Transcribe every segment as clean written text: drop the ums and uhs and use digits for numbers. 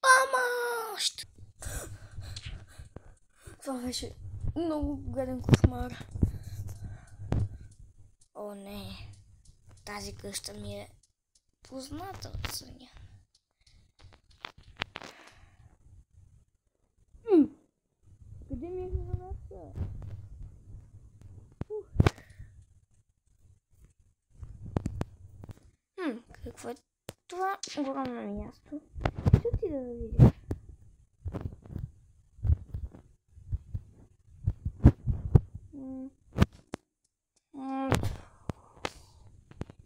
Помощ! Това беше много гаден кошмар. О, не. Тази къща ми е позната от съня. Къде ми е храната? Какво е това огромно място? Ще ти да видя.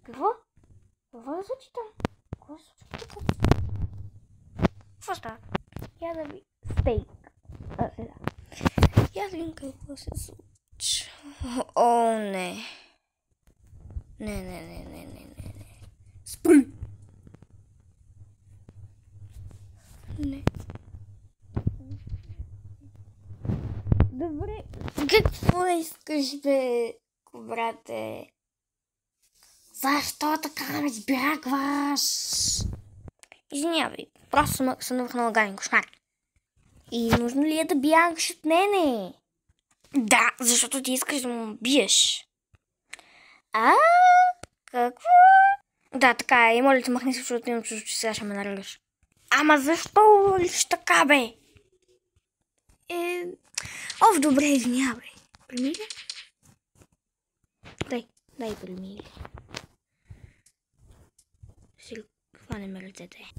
Какво? Какво да случи там? Какво се случи тук? Какво става? Я да ви... Стейк. Сега. Я да видим какво се случи. О, не. Не. Спри! Не. Добре. Какво искаш, бе, брате? Защо така ме избягваш? Извинявай, просто съм сънувнала гаден кошмар. И нужно ли е да бягаш от мене? Да, защото ти искаш да му биеш. Какво? Да, така е. И моля те, махни се, защото имам чувство, че сега ще ме нареляш. Ама защо лиш така, бе? Добре, извинявай. Примири? Дай примири. Си хванем ръцете.